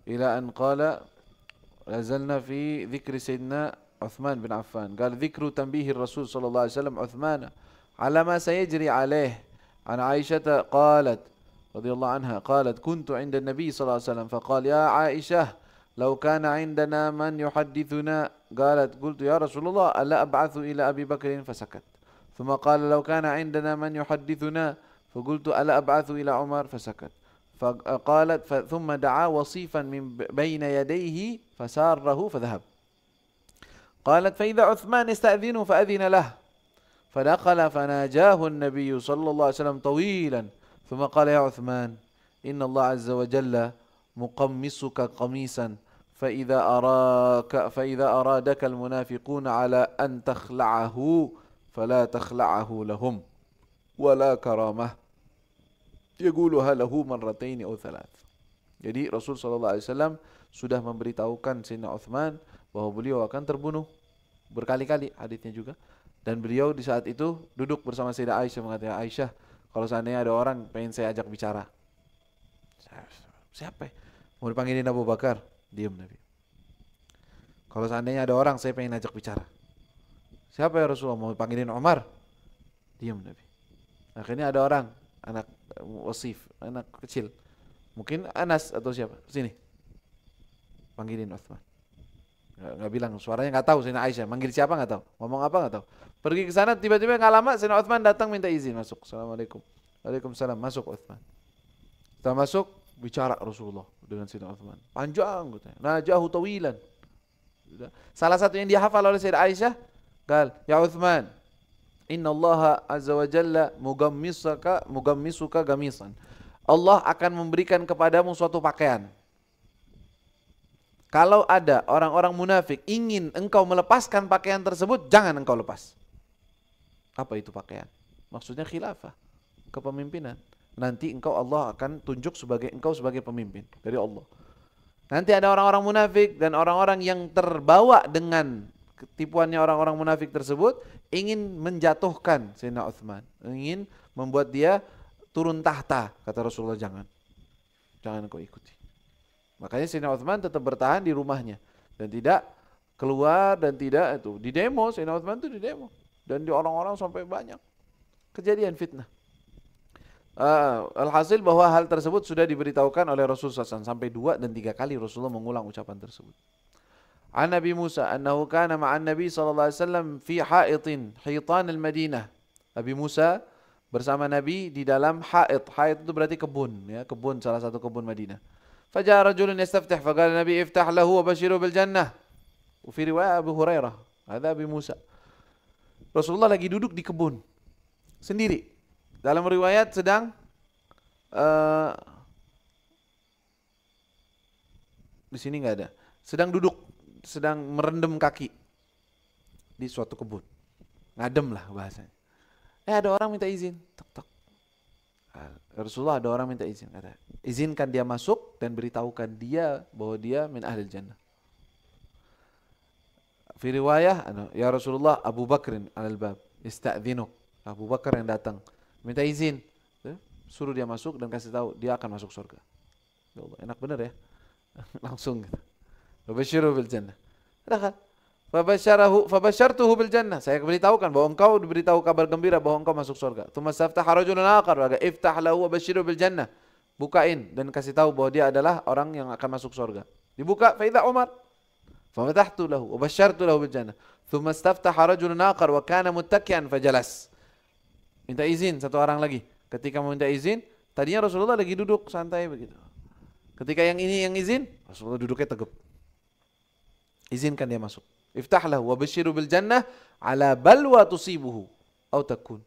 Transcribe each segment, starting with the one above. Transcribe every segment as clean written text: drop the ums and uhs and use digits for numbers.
ila an qala lazalna fi dzikri sayyidina Uthman bin Affan. Qala dzikru tanbihi Rasul sallallahu alaihi wasallam Uthman ala ma sayajri alaih. An Aisyah qalat radhiyallahu anha qalat kuntu 'inda an-nabi sallallahu alaihi wasallam faqala ya Aisyah law kana 'indana man yuhaddithuna qalat qultu ya Rasulullah alla ab'athu ila Abi Bakr fasakat. Thumma qala law kana 'indana man yuhaddithuna فقلت ألا أبعث إلى عمر فسكت فقالت ثم دعا وصيفا من بين يديه فساره فذهب قالت فإذا عثمان استأذنه فأذن له فدخل فناجاه النبي صلى الله عليه وسلم طويلا ثم قال يا عثمان إن الله عز وجل مقمصك قميصا فإذا أرادك المنافقون على أن تخلعه فلا تخلعه لهم ولا كرامة yaquluha lahu marrataini aw thalath. Jadi Rasul sallallahu alaihi wasallam sudah memberitahukan Sayyidina Uthman bahwa beliau akan terbunuh berkali-kali, hadisnya juga. Dan beliau di saat itu duduk bersama Sayyidah Aisyah mengatakan, Aisyah, kalau seandainya ada orang pengen saya ajak bicara. Siapa? Mau dipanggilin Abu Bakar? Diam Nabi. Kalau seandainya ada orang saya pengen ajak bicara. Siapa ya Rasulullah? Mau dipanggilin Umar? Diam Nabi. Akhirnya ada orang, anak wasif, anak kecil, mungkin Anas atau siapa, sini panggilin Uthman. Nggak bilang, suaranya nggak tahu. Sayyidina Aisyah manggil siapa nggak tahu, ngomong apa nggak tahu. Pergi ke sana, tiba-tiba nggak lama Sayyidina Uthman datang minta izin masuk. Assalamualaikum. Waalaikumsalam. Masuk Uthman. Setelah masuk bicara Rasulullah dengan Sayyidina Uthman panjang katanya, najahu tawilan. Salah satu yang dia hafal oleh Sayyidah Aisyah, qal ya Uthman Inna Allah azza wa jalla mugammisuka gamisan. Allah akan memberikan kepadamu suatu pakaian. Kalau ada orang-orang munafik ingin engkau melepaskan pakaian tersebut, jangan engkau lepas. Apa itu pakaian? Maksudnya khilafah, kepemimpinan. Nanti Allah akan tunjuk engkau sebagai pemimpin dari Allah. Nanti ada orang-orang munafik dan orang-orang yang terbawa dengan tipuannya orang-orang munafik tersebut ingin menjatuhkan Sayyidina Uthman, ingin membuat dia turun tahta. Kata Rasulullah, jangan kau ikuti. Makanya Sayyidina Uthman tetap bertahan di rumahnya dan tidak keluar dan tidak itu di demo. Sayyidina Uthman itu di demo dan di orang-orang sampai banyak kejadian fitnah. Alhasil bahwa hal tersebut sudah diberitahukan oleh Rasulullah SAW sampai 2 dan 3 kali Rasulullah mengulang ucapan tersebut. An Nabi Musa annahu kana ma'an Nabi sallallahu alaihi wasallam fi ha'itin hitan al-Madinah. Nabi Musa bersama Nabi di dalam ha'it. Ha'it itu berarti kebun, ya, kebun, salah satu kebun Madinah. Faja'a rajulun yastaftih faqala Nabi iftah lahu wa bashiru bil jannah. Wa fi riwayat Abu Hurairah, hadza Nabi Musa. Rasulullah lagi duduk di kebun sendiri. Dalam riwayat sedang di sini enggak ada. Sedang duduk, sedang merendam kaki di suatu kebun, ngadem lah bahasanya. Ada orang minta izin, tok tok. Rasulullah ada orang minta izin, kata, izinkan dia masuk dan beritahukan dia bahwa dia min ahlil jannah. Fi riwayah, ya Rasulullah Abu Bakrin alal bab, ista'dzinuk. Abu Bakar yang datang, minta izin, suruh dia masuk dan kasih tahu dia akan masuk surga. Ya Allah, enak bener ya, langsung gitu. Fabashiruhu bil jannah. Dakal. Fabashartuhu bil jannah. Saya beritahukan bahwa engkau diberitahu kabar gembira bahwa engkau masuk surga. Tsumma staftaha rajulun akhar wa iftah lahu wa bashiruhu bil jannah. Bukain dan kasih tahu bahwa dia adalah orang yang akan masuk surga. Dibuka, fa idza Umar. Fafatahtu lahu wa bashartu lahu bil jannah. Tsumma staftaha rajulun akhar wa kana muttaki'an fajalas. Minta izin satu orang lagi. Ketika meminta izin, tadinya Rasulullah lagi duduk santai begitu. Ketika yang ini yang izin, Rasulullah duduknya tegap. Izinkan dia masuk. Iftahlahu wa basyiru bil jannah ala balwa tusibuhu au takun.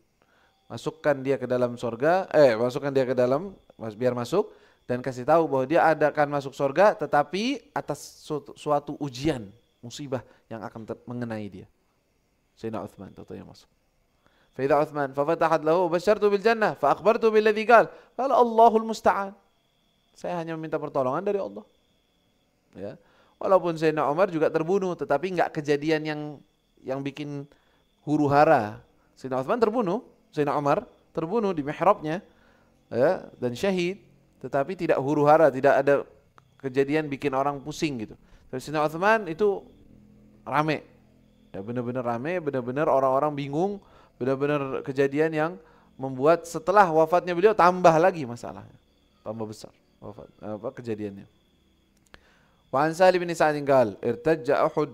Masukkan dia ke dalam surga, masukkan dia ke dalam biar masuk dan kasih tahu bahwa dia akan masuk surga tetapi atas suatu ujian, musibah yang akan mengenai dia. Sayyidina Uthman yang masuk. Fa idza Uthman fa fatahat lahu wa basyartu bil jannah fa akhbartu bil ladzi qala Allahul musta'an. Saya hanya meminta pertolongan dari Allah. Ya. Walaupun Sayyidina Umar juga terbunuh, tetapi enggak kejadian yang bikin huru hara. Sayyidina Uthman terbunuh, Sayyidina Umar terbunuh di mihrabnya, ya, dan syahid, tetapi tidak huru hara, tidak ada kejadian bikin orang pusing gitu. Tapi Sayyidina Utsman itu rame. Ya benar-benar rame, benar-benar orang-orang bingung, benar-benar kejadian yang membuat setelah wafatnya beliau tambah lagi masalahnya. Tambah besar kejadiannya. Wa an Salim bin Sa'd qala irtajja Uhud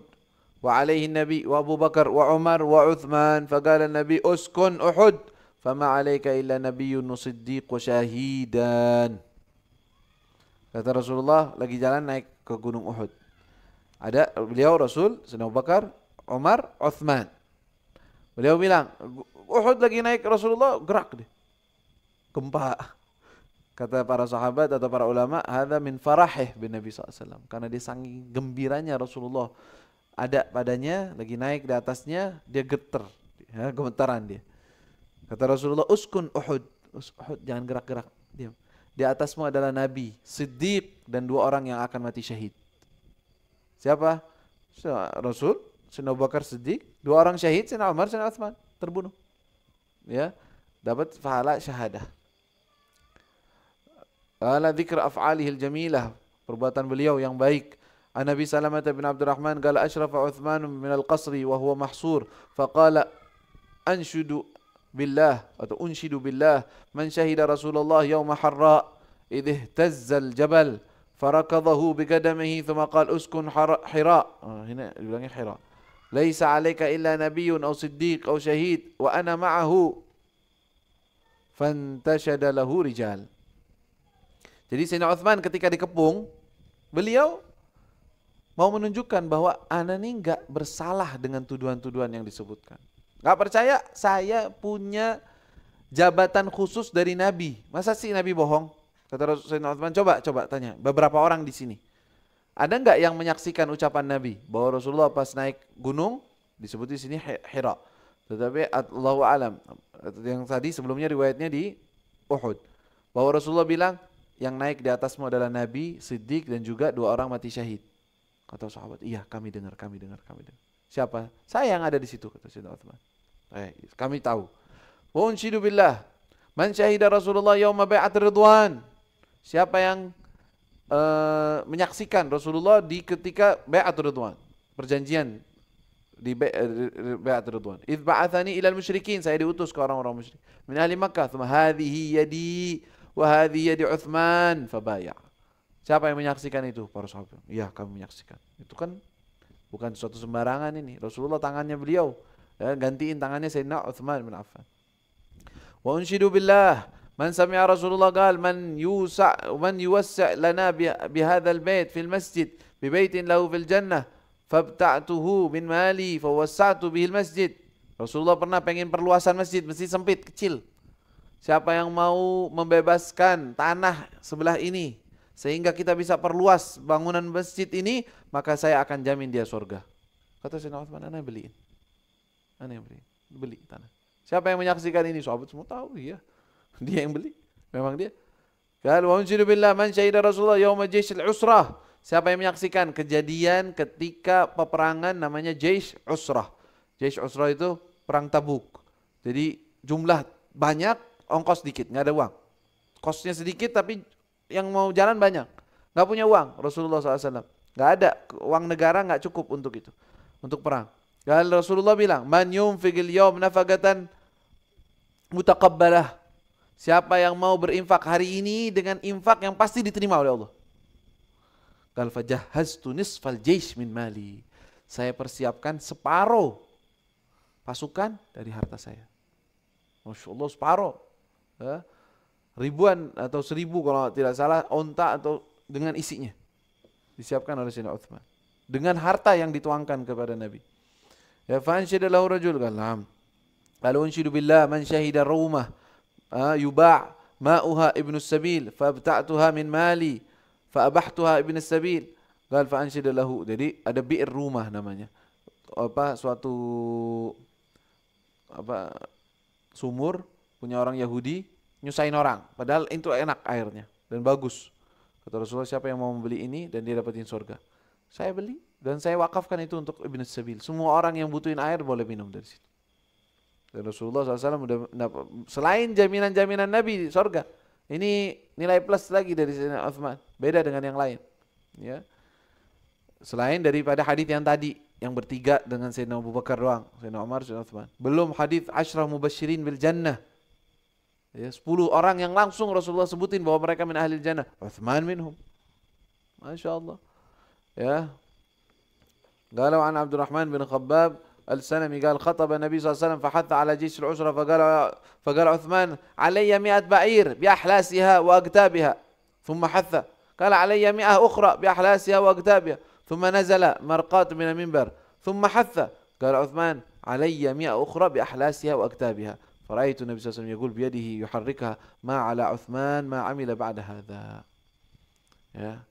wa alaihi Nabi wa Abu Bakar wa Umar wa Uthman faqala Nabi uskun Uhud fama alayka illa nabiyyun siddiq wa syahidan. Kata Rasulullah lagi jalan naik ke gunung Uhud. Ada beliau Rasul, Sayyidina Abu Bakar, Umar, Uthman. Beliau bilang, Uhud lagi naik Rasulullah, gerak dia. Gempa. Kata para sahabat atau para ulama, hadza min farahih bin Nabi SAW. Karena dia saking gembiranya Rasulullah ada padanya, lagi naik di atasnya, dia getar. Ya, gemetaran dia. Kata Rasulullah, uskun Uhud. Uhud, jangan gerak-gerak. Diam. Di atasmu adalah Nabi, Siddiq, dan 2 orang yang akan mati syahid. Siapa? Rasul, Sayyidina Abu Bakar Siddiq, 2 orang syahid, Sayyidina Umar, Sayyidina Utsman, terbunuh. Ya, dapat pahala syahadah. Ala dzikr af'alihil jamilah, perbuatan beliau yang baik. An Nabi Salamah bin Abdurrahman qala asyrafa Utsman min al-qasri wa huwa mahsur, faqala anshudu billah atau unshidu billah man syahida Rasulullah yawma harra idh ihtazza al-jabal farakadahu biqadamihi thumma qala uskun hira. Hina dibilangnya hira. Laisa 'alaika illa nabiyyun aw siddiq aw syahid wa ana ma'ahu fantashada lahu rijal. Jadi Sayyidina Utsman ketika dikepung, beliau mau menunjukkan bahwa ana ini enggak bersalah dengan tuduhan-tuduhan yang disebutkan. Enggak percaya, saya punya jabatan khusus dari Nabi. Masa sih Nabi bohong? Kata Sayyidina Utsman, coba tanya beberapa orang di sini. Ada enggak yang menyaksikan ucapan Nabi bahwa Rasulullah pas naik gunung disebut di sini Hira. Tetapi Allahu a'lam. Yang tadi sebelumnya riwayatnya di Uhud. Bahwa Rasulullah bilang yang naik di atasmu adalah Nabi, Siddiq, dan juga 2 orang mati syahid. Kata sahabat, iya kami dengar. Siapa? Saya yang ada di situ, kata Sayyidina Utsman. Kami tahu. Wa unshidu billah man syahida Rasulullah yauma bai'at ridwan. Siapa yang menyaksikan Rasulullah di ketika bai'at ridwan, perjanjian di bai'at ridwan. Idz ba'atsani ilal musyrikin, saya diutus ke orang-orang musyrik. Min ahli Makkah, thumma hadhihi yadi wa hadhihi yadi Utsman fabaya'. Siapa yang menyaksikan itu? Para sahabat. Iya, kami menyaksikan. Itu kan bukan suatu sembarangan ini. Rasulullah tangannya beliau, ya, gantiin tangannya Sayyidina Utsman bin Affan. Wa unshidu billah man sami'a Rasulullah qala man yuwassa' lana bi hadzal bait fil masjid bi baitin lahu fil jannah fabta'tuhu min mali fa wassa'tu bihil masjid. Rasulullah pernah pengen perluasan masjid sempit, kecil. Siapa yang mau membebaskan tanah sebelah ini sehingga kita bisa perluas bangunan masjid ini, maka saya akan jamin dia surga. Kata Sayyidina Utsman, ana beliin. Ana yang beli tanah. Siapa yang menyaksikan ini? Sahabat semua tahu, iya. Dia yang beli. Memang dia. Qal wa unshidu billah man syahida Rasulullah yauma jaisyil usrah. Siapa yang menyaksikan kejadian ketika peperangan namanya Jaish Usrah. Jaish Usrah itu perang Tabuk. Jadi jumlah banyak, ongkos sedikit, nggak ada uang. Kosnya sedikit tapi yang mau jalan banyak. Nggak punya uang Rasulullah SAW. Nggak ada, uang negara nggak cukup untuk itu. Untuk perang. Lalu Rasulullah bilang, man yunfiqil yawm nafaqatan mutaqabbalah. Siapa yang mau berinfak hari ini dengan infak yang pasti diterima oleh Allah. Qal fajahhaztu nisfal jaish min mali. Saya persiapkan separuh pasukan dari harta saya. Masya Allah, separuh. Ya. Ribuan atau 1000 kalau tidak salah onta atau dengan isinya disiapkan oleh Sayyidina Utsman dengan harta yang dituangkan kepada Nabi. Ya fanshida lahu rajul qalam lalu unshidu billah man syahida rumah yuba' ma'uha ibnu sabil fabta'tuha min mali fa abahtuha ibnu sabil qal fa anshida lahu. Jadi ada bi'r rumah namanya, suatu sumur punya orang Yahudi, nyusahin orang, padahal itu enak airnya dan bagus. Kata Rasulullah, siapa yang mau membeli ini dan dia dapetin surga, saya beli dan saya wakafkan itu untuk Ibn Sabil. Semua orang yang butuhin air boleh minum dari situ. Dan Rasulullah SAW udah selain jaminan-jaminan Nabi di surga, ini nilai plus lagi dari Sayyidina Utsman, beda dengan yang lain. Ya. Selain daripada hadis yang tadi yang bertiga dengan Sayyidina Abu Bakar doang, Sayyidina Umar, Sayyidina Utsman. Belum hadis asyrah mubasyirin bil jannah. Ya, 10 orang yang langsung Rasulullah sebutin bahwa mereka min ahli jannah. Utsman minhum. Masya Allah. Ya. Galau an Abdurrahman bin Khabbab السلمي قال خطب النبي صلى الله عليه وسلم فحث على جيش العسرة فقال عثمان علي 100 بعير بأحلاسها وأكتابها ثم حث قال علي 100 أخرى بأحلاسها وأكتابها ثم نزل مرقات من المنبر ثم حث قال عثمان علي 100 أخرى بأحلاسها وأكتابها فرأيت النبي صلى الله عليه وسلم يقول بيده يحركها ما على عثمان ما عمل بعد هذا. Ya.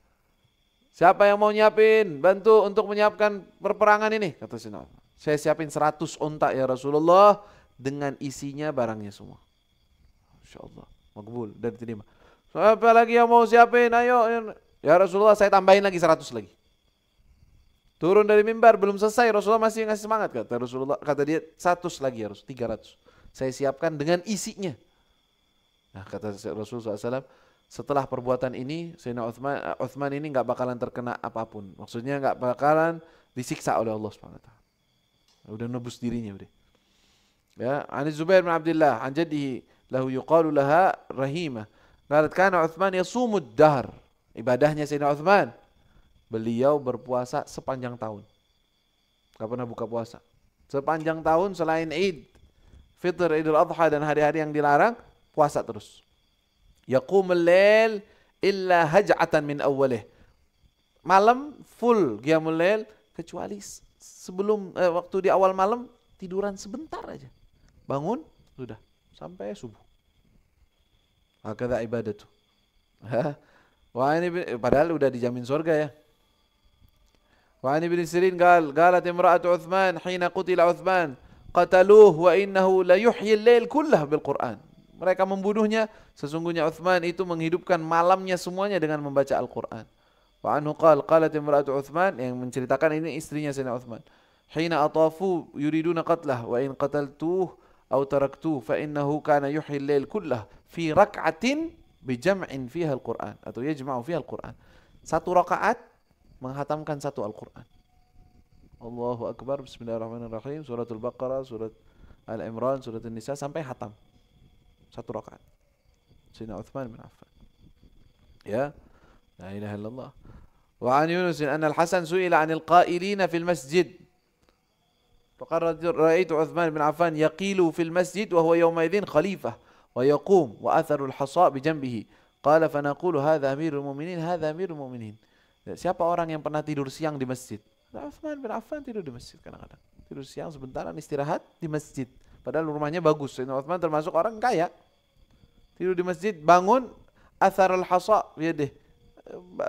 Siapa yang mau nyiapin, bantu untuk menyiapkan perperangan ini, kata Sayyidina Utsman. Saya siapin 100 onta ya Rasulullah dengan isinya barangnya semua. Masya Allah, makbul dan diterima. Siapa lagi yang mau siapin? Ayo ya Rasulullah, saya tambahin lagi 100 lagi. Turun dari mimbar belum selesai, Rasulullah masih ngasih semangat, kata Rasulullah, kata dia 100 lagi ya Rasul, 300. Saya siapkan dengan isinya. Nah, kata Rasulullah SAW, setelah perbuatan ini Sayyidina Utsman ini nggak bakalan terkena apapun. Maksudnya nggak bakalan disiksa oleh Allah Subhanahu wa taala. Udah nebus dirinya udah. Ya, Ani Zubair bin Abdullah an jaddihi lahu yuqalu laha rahimah. Qalat kana Utsman yasumud dahr. Ibadahnya Sayyidina Utsman, beliau berpuasa sepanjang tahun. Enggak pernah buka puasa. Sepanjang tahun selain Id, Fitr, Idul Adha dan hari-hari yang dilarang, puasa terus. Yaqumul lail illa haj'atan min awwalih. Malam full qiyamul lail kecuali sebelum waktu di awal malam tiduran sebentar aja. Bangun sudah sampai subuh. Hakadha ibadatu. Wah ini padahal udah dijamin surga ya. Wa ani bin Sirin qalat imra'atu Utsman hina qutila Utsman qataluhu wa innahu la yuhyi al-lail kullahu bil Qur'an. Mereka membunuhnya, sesungguhnya Utsman itu menghidupkan malamnya semuanya dengan membaca Al-Qur'an. Wa anhu qalat imra'atu Utsman, yang menceritakan ini istrinya Sayyidina Utsman. Hina atafu yuriduna qatlah wa in qataltuhu aw taraktuhu fa innahu kana yuhyi al-lail kullahu fi rak'atin bi jam'in fiha al-Qur'an atau yajma'u fiha al-Qur'an. Satu rakaat menghatamkan satu Al-Qur'an. Allahu akbar, bismillahirrahmanirrahim, suratul Baqarah, surat Al-Imran, surat An-Nisa sampai hatam. Satu rakaat. Sayyidina Utsman bin Affan. Ya. La ilaha illallah. Wa an Yunus anna Al-Hasan su'ila 'anil qa'ilina fil masjid. Faqala ra'aitu Utsman bin Affan yaqilu fil masjid wa huwa yawma idzin khalifah wa yaqum wa atharu al-hasa bi janbihi. Qala fa naqulu hadha amirul mu'minin, hadha amirul mu'minin. Siapa orang yang pernah tidur siang di masjid? Utsman bin Affan tidur di masjid kadang-kadang. Tidur siang sebentaran istirahat di masjid. Padahal rumahnya bagus. Sayyidina Utsman termasuk orang kaya. Tidur di masjid, bangun, atharul hasa, ya deh,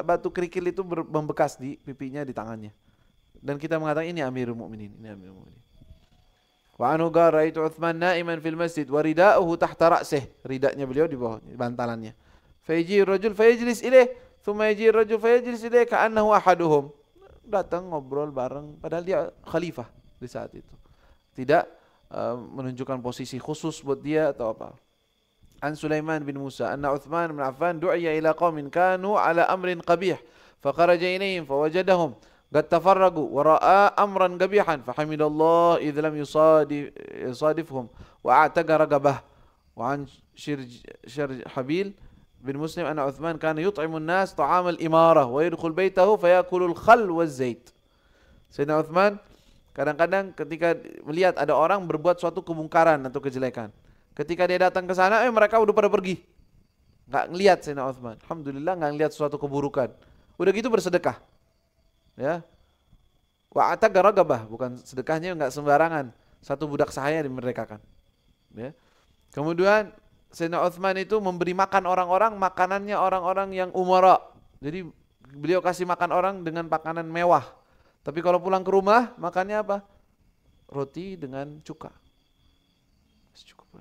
batu kerikil itu membekas di pipinya, di tangannya. Dan kita mengatakan ini Amirul Mukminin, ini Amirul Mukminin. Wa anhu qala ra'aitu Utsman na'iman fil masjid wa rida'uhu tahta ra'sih. Ridanya beliau di bawah bantalannya. Fa yaji rajul fa yajlis ilaih, thumma yaji rajul fa yajlis ilaih ka'annahu ahaduhum. Datang ngobrol bareng, padahal dia khalifah di saat itu. Tidak menunjukkan posisi khusus buat dia atau apa. An Sulaiman bin Musa anna Utsman bin Affan du'iya ila qaumin kanu ala amrin qabih faqaraja ilayhim fawajadahum qad tafarragu wa ra'a amran qabihan fahamidallah idh lam yusadifhum wa a'taqa raqabah. Wa an Habil bin Muslim anna Utsman kana yut'imu an-nas ta'am al-imarah wa yadkhul baytahu fayakulu al-khal waz-zait. Sayyidina Utsman kadang-kadang ketika melihat ada orang berbuat suatu kemungkaran atau kejelekan, ketika dia datang ke sana, mereka udah pada pergi. Nggak ngelihat Sayyidina Utsman. Alhamdulillah nggak ngelihat suatu keburukan. Udah gitu bersedekah. Ya. Wa ataqa raqabah, bukan sedekahnya nggak sembarangan. Satu budak sahaya dimerdekakan. Ya. Kemudian Sayyidina Utsman itu memberi makan orang-orang, makanannya orang-orang yang umara. Jadi beliau kasih makan orang dengan makanan mewah. Tapi kalau pulang ke rumah, makannya apa? Roti dengan cuka. Cukup.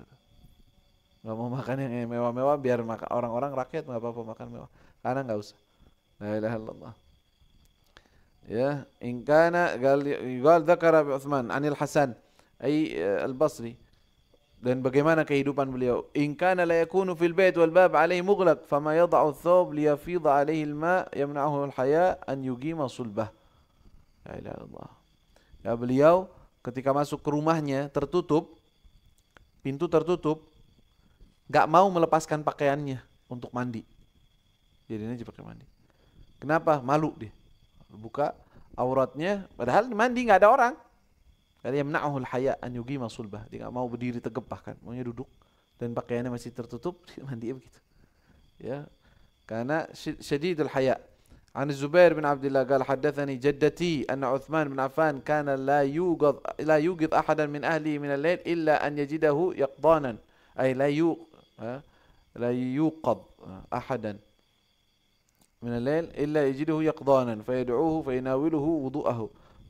Nggak mau makan yang mewah-mewah, biar makan orang-orang rakyat nggak apa-apa makan mewah. Karena nggak usah. La ilaha illallah. Ya, in kana qal dzakara bi Utsman 'anil Hasan ay al-Basri dan bagaimana kehidupan beliau. In kana la yakunu fil bait wal bab alaihi mughlaq fama yad'u ath-thawb liyafidha alaihi al-ma' yamna'uhu al-haya an yuqima sulbah. La ilaha illallah. Ya, beliau ketika masuk ke rumahnya tertutup, pintu tertutup, gak mau melepaskan pakaiannya untuk mandi. Jadi aja pakai mandi. Kenapa? Malu dia. Buka auratnya, padahal di mandi nggak ada orang. Karena yamna'uhul haya an yuqima sulbah. Dia nggak mau berdiri tegap bahkan, maunya duduk dan pakaiannya masih tertutup, dia mandi begitu. Ya. Karena syadidul haya. An Zubair bin Abdullah qala haddatsani jaddati anna Uthman bin Affan kana la yughid ahadan min ahli min al-lail illa an yajidahu yaqdanan. Ay la yuqad ahadan من الليل إلا يجده يقظانا فيدعوه فيناوله وضوءه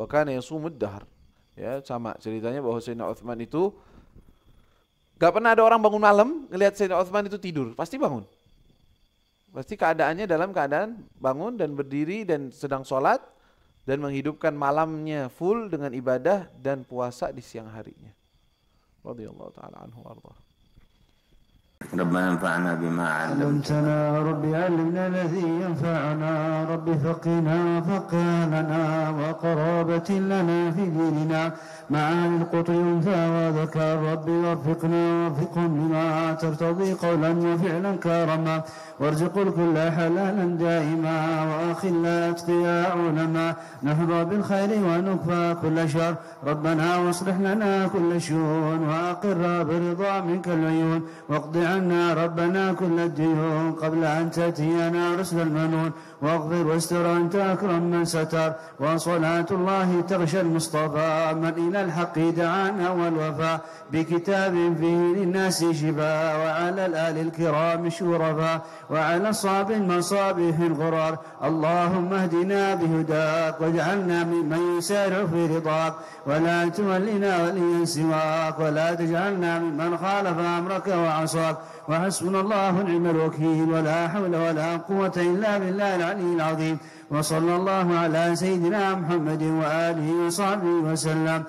وكان يصوم الدهر. Ya, sama ceritanya bahwa Sayyidina Uthman itu gak pernah ada orang bangun malam ngelihat Sayyidina Uthman itu tidur, pasti bangun. Pasti keadaannya dalam keadaan bangun dan berdiri dan sedang sholat dan menghidupkan malamnya full dengan ibadah dan puasa di siang harinya. Radhiyallahu taala anhu warḍah. ربنا انفعنا بما علمتنا رب علمنا الذي ينفعنا رب فقنا فقنا وقرابة لنا في ديننا معاني القطر ينفع وذكر رب وفقنا وفقهم بما ترتضي قولا وفعلا كرما وارزق الكل حلالا دائما واخلا اتقياء علما نحظى بالخير ونكفى كل شر ربنا واصلح لنا كل شؤون واقر برضا منك العيون واقض عنا ربنا كل الديون قبل أن تأتينا رسل المنون واغفر واستر أنت أكرم من ستر وصلاة الله تغشى المصطفى من إلى الحق دعانا والوفاء بكتاب فيه للناس شفاء وعلى الآل الكرام شرفاء وعلى الصاب المصابيح الغرار اللهم اهدنا بهداك واجعلنا ممن يسارع في رضاك ولا تولنا وليا سواك ولا تجعلنا ممن خالف أمرك وعصاك وحسبنا الله ونعم الوكيل ولا حول ولا قوة إلا بالله العلي العظيم وصلى الله على سيدنا محمد وآله وصحبه وسلم